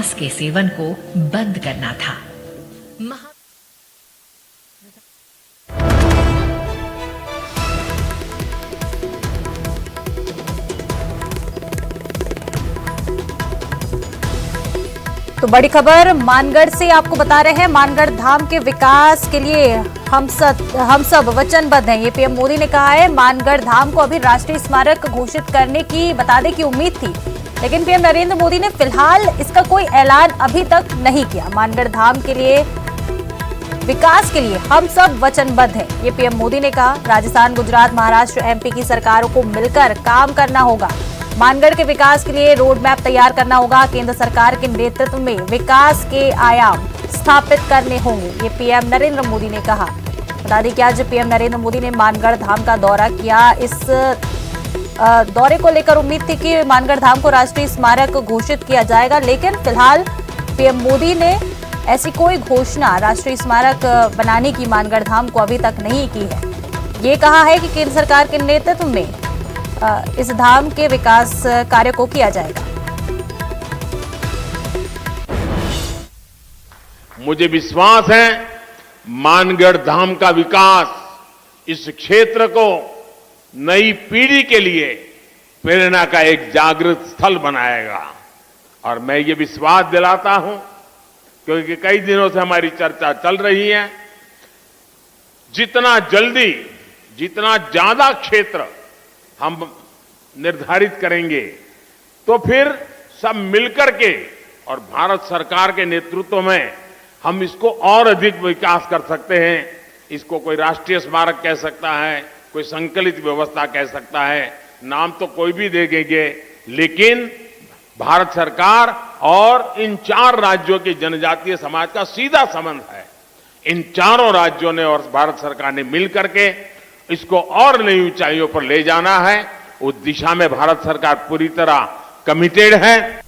Sauce के seven को बंद करना था। तो बड़ी खबर मानगढ़ से आपको बता रहे हैं। मानगढ़ धाम के विकास के लिए हम सब वचनबद्ध हैं, ये पीएम मोदी ने कहा है। मानगढ़ धाम को अभी राष्ट्रीय स्मारक घोषित करने की बताने की उम्मीद थी, लेकिन पीएम नरेंद्र मोदी ने फिलहाल इसका कोई ऐलान अभी तक नहीं किया। मानगढ़ धाम के लिए विकास के लिए हम सब वचनबद्ध हैं, ये पीएम मोदी ने कहा। राजस्थान, गुजरात, महाराष्ट्र, एमपी की सरकारों को मिलकर काम करना होगा। मानगढ़ के विकास के लिए रोड मैप तैयार करना होगा। केंद्र सरकार के नेतृत्व में विकास के आयाम स्थापित करने होंगे, ये पीएम नरेंद्र मोदी ने कहा। बता दें कि आज पीएम नरेंद्र मोदी ने मानगढ़ धाम का दौरा किया। इस दौरे को लेकर उम्मीद थी कि मानगढ़ धाम को राष्ट्रीय स्मारक घोषित किया जाएगा, लेकिन फिलहाल पीएम मोदी ने ऐसी कोई घोषणा राष्ट्रीय स्मारक बनाने की मानगढ़ धाम को अभी तक नहीं की है। ये कहा है कि केंद्र सरकार के नेतृत्व में इस धाम के विकास कार्य को किया जाएगा। मुझे विश्वास है मानगढ़ धाम का विकास इस क्षेत्र को नई पीढ़ी के लिए प्रेरणा का एक जागृत स्थल बनाएगा। और मैं ये विश्वास दिलाता हूं, क्योंकि कई दिनों से हमारी चर्चा चल रही है, जितना जल्दी, जितना ज्यादा क्षेत्र हम निर्धारित करेंगे, तो फिर सब मिलकर के और भारत सरकार के नेतृत्व में हम इसको और अधिक विकास कर सकते हैं। इसको कोई राष्ट्रीय स्मारक कह सकता है, कोई संकलित व्यवस्था कह सकता है, नाम तो कोई भी दे देंगे, लेकिन भारत सरकार और इन 4 राज्यों के जनजातीय समाज का सीधा संबंध है। इन चारों राज्यों ने और भारत सरकार ने मिलकर के इसको और नई ऊंचाइयों पर ले जाना है। उस दिशा में भारत सरकार पूरी तरह कमिटेड है।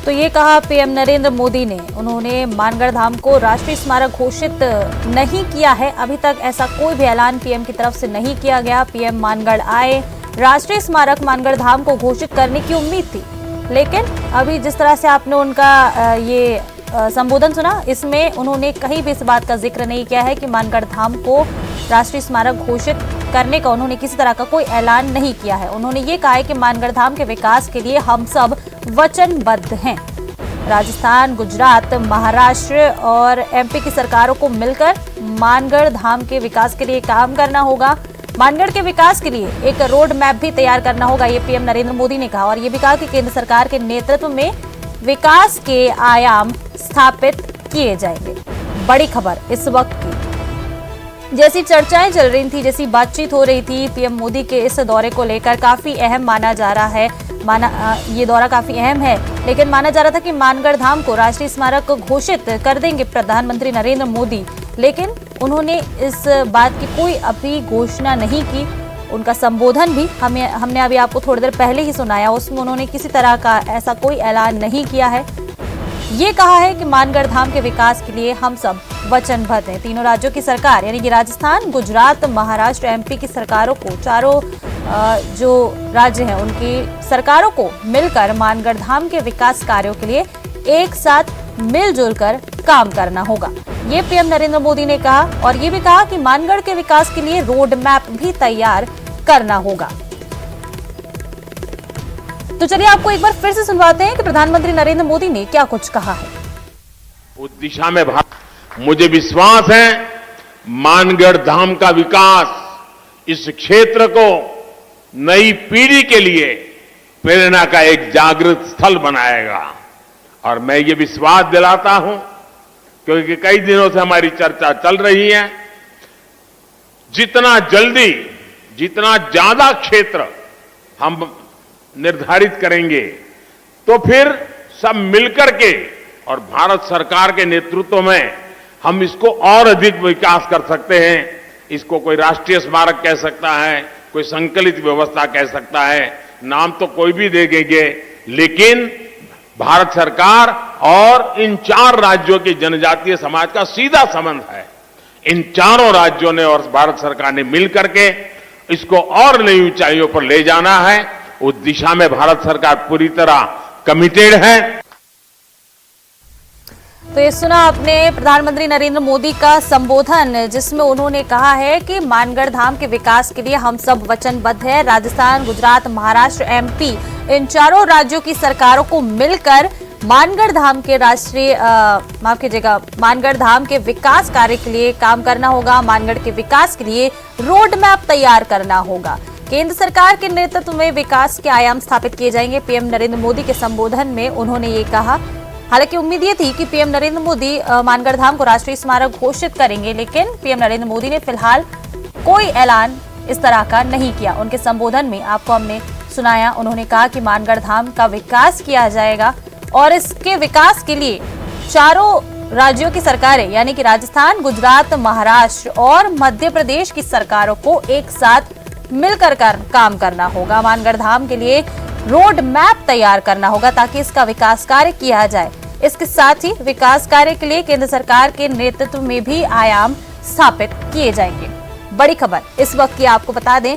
तो ये कहा पीएम नरेंद्र मोदी ने। उन्होंने मानगढ़ धाम को राष्ट्रीय स्मारक घोषित नहीं किया है, अभी तक ऐसा कोई भी ऐलान पीएम की तरफ से नहीं किया गया। पीएम मानगढ़ आए, राष्ट्रीय स्मारक मानगढ़ धाम को घोषित करने की उम्मीद थी, लेकिन अभी जिस तरह से आपने उनका ये संबोधन सुना, इसमें उन्होंने कहीं भी इस बात का जिक्र नहीं किया है कि मानगढ़ धाम को राष्ट्रीय स्मारक घोषित करने का उन्होंने किसी तरह का कोई ऐलान नहीं किया है। उन्होंने ये कहा है कि मानगढ़ धाम के विकास के लिए हम सब वचनबद्ध हैं। राजस्थान, गुजरात, महाराष्ट्र और एमपी की सरकारों को मिलकर मानगढ़ धाम के विकास के लिए काम करना होगा। मानगढ़ के विकास के लिए एक रोड मैप भी तैयार करना होगा, ये पीएम नरेंद्र मोदी ने कहा। और ये भी कहा कि केंद्र सरकार के नेतृत्व में विकास के आयाम स्थापित किए जाएंगे। बड़ी खबर इस वक्त की, जैसी चर्चाएं चल रही थी, जैसी बातचीत हो रही थी पीएम मोदी के इस दौरे को लेकर, काफी अहम माना जा रहा है। ये दौरा काफी अहम है, लेकिन माना जा रहा था कि मानगढ़ धाम को राष्ट्रीय स्मारक घोषित कर देंगे प्रधानमंत्री नरेंद्र मोदी, लेकिन उन्होंने इस बात की कोई अभी घोषणा नहीं की। उनका संबोधन भी हमने अभी आपको थोड़ी देर पहले ही सुनाया, उसमें उन्होंने किसी तरह का ऐसा कोई ऐलान नहीं किया है। ये कहा है कि मानगढ़ धाम के विकास के लिए हम सब वचनबद्ध हैं। तीनों राज्यों की सरकार यानी कि राजस्थान, गुजरात, महाराष्ट्र, एमपी की सरकारों को, चारों जो राज्य हैं उनकी सरकारों को मिलकर मानगढ़ धाम के विकास कार्यों के लिए एक साथ मिलजुल कर काम करना होगा, ये पीएम नरेंद्र मोदी ने कहा। और ये भी कहा कि मानगढ़ के विकास के लिए रोड मैप भी तैयार करना होगा। तो चलिए आपको एक बार फिर से सुनवाते हैं कि प्रधानमंत्री नरेंद्र मोदी ने क्या कुछ कहा है। उस दिशा में मुझे विश्वास है मानगढ़ धाम का विकास इस क्षेत्र को नई पीढ़ी के लिए प्रेरणा का एक जागृत स्थल बनाएगा। और मैं ये विश्वास दिलाता हूं, क्योंकि कई दिनों से हमारी चर्चा चल रही है, जितना जल्दी, जितना ज्यादा क्षेत्र हम निर्धारित करेंगे, तो फिर सब मिलकर के और भारत सरकार के नेतृत्व में हम इसको और अधिक विकास कर सकते हैं। इसको कोई राष्ट्रीय स्मारक कह सकता है, कोई संकलित व्यवस्था कह सकता है, नाम तो कोई भी दे देंगे, लेकिन भारत सरकार और इन 4 राज्यों के जनजातीय समाज का सीधा संबंध है। इन चारों राज्यों ने और भारत सरकार ने मिलकर के इसको और नई ऊंचाइयों पर ले जाना है। उस दिशा में भारत सरकार पूरी तरह कमिटेड है। तो ये सुना आपने प्रधानमंत्री नरेंद्र मोदी का संबोधन, जिसमें उन्होंने कहा है कि मानगढ़ धाम के विकास के लिए हम सब वचनबद्ध हैं। राजस्थान, गुजरात, महाराष्ट्र, एमपी, इन चारों राज्यों की सरकारों को मिलकर मानगढ़ धाम के मानगढ़ धाम के विकास कार्य के लिए काम करना होगा। मानगढ़ के विकास के लिए रोड मैप तैयार करना होगा। केंद्र सरकार के नेतृत्व में विकास के आयाम स्थापित किए जाएंगे। पीएम नरेंद्र मोदी के संबोधन में उन्होंने ये कहा। हालांकि उम्मीद ये थी कि पीएम नरेंद्र मोदी मानगढ़ धाम को राष्ट्रीय स्मारक घोषित करेंगे, लेकिन पीएम नरेंद्र मोदी ने फिलहाल कोई ऐलान इस तरह का नहीं किया। उनके संबोधन में आपको हमने सुनाया, उन्होंने कहा कि मानगढ़ धाम का विकास किया जाएगा और इसके विकास के लिए चारों राज्यों की सरकारें यानी कि राजस्थान, गुजरात, महाराष्ट्र और मध्य प्रदेश की सरकारों को एक साथ मिलकर काम करना होगा। मानगढ़ धाम के लिए रोड मैप तैयार करना होगा ताकि इसका विकास कार्य किया जाए। इसके साथ ही विकास कार्य के लिए केंद्र सरकार के नेतृत्व में भी आयाम स्थापित किए जाएंगे। बड़ी खबर इस वक्त की आपको बता दें,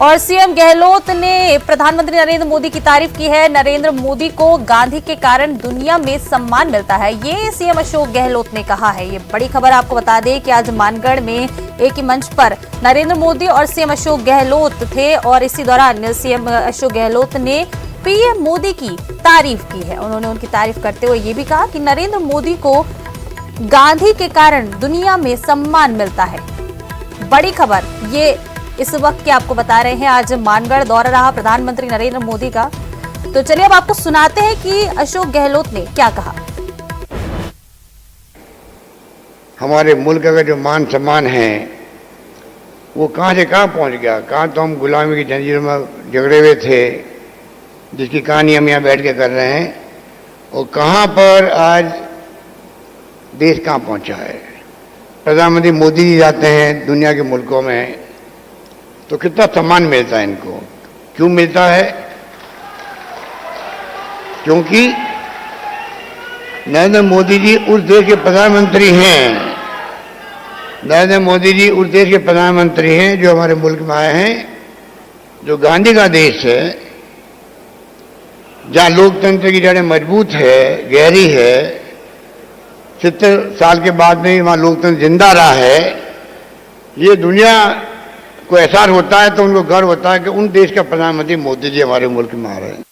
और सीएम गहलोत ने प्रधानमंत्री नरेंद्र मोदी की तारीफ की है। नरेंद्र मोदी को गांधी के कारण दुनिया में सम्मान मिलता है, ये सीएम अशोक गहलोत ने कहा है। ये बड़ी खबर आपको बता दें कि आज मानगढ़ में एक ही मंच पर नरेंद्र मोदी और सीएम अशोक गहलोत थे और इसी दौरान सीएम अशोक गहलोत ने पीएम मोदी की तारीफ की है। उन्होंने उनकी तारीफ करते हुए ये भी कहा कि नरेंद्र मोदी को गांधी के कारण दुनिया में सम्मान मिलता है। बड़ी खबर ये इस वक्त के आपको बता रहे हैं। आज मानगढ़ दौरा रहा प्रधानमंत्री नरेंद्र मोदी का, तो चलिए अब आपको सुनाते हैं कि अशोक गहलोत ने क्या कहा। हमारे मुल्क का जो मान सम्मान है वो कहां से कहां पहुंच गया। कहां तो हम गुलामी की जंजीरों में झगड़े हुए थे, जिसकी कहानी हम यहाँ बैठ के कर रहे हैं, और कहां पर आज देश कहां पहुंचा है। प्रधानमंत्री मोदी जी जाते हैं दुनिया के मुल्कों में तो कितना सम्मान मिलता है इनको। क्यों मिलता है? क्योंकि नरेंद्र मोदी जी उस देश के प्रधानमंत्री हैं। नरेंद्र मोदी जी उस देश के प्रधानमंत्री हैं जो हमारे मुल्क में आए हैं, जो गांधी का देश है, जहां लोकतंत्र की जड़ें मजबूत है, गहरी है। 70 साल के बाद में वहां लोकतंत्र जिंदा रहा है। ये दुनिया को एहसास होता है तो उनको गर्व होता है कि उन देश का प्रधानमंत्री मोदी जी हमारे मुल्क में आ रहे हैं।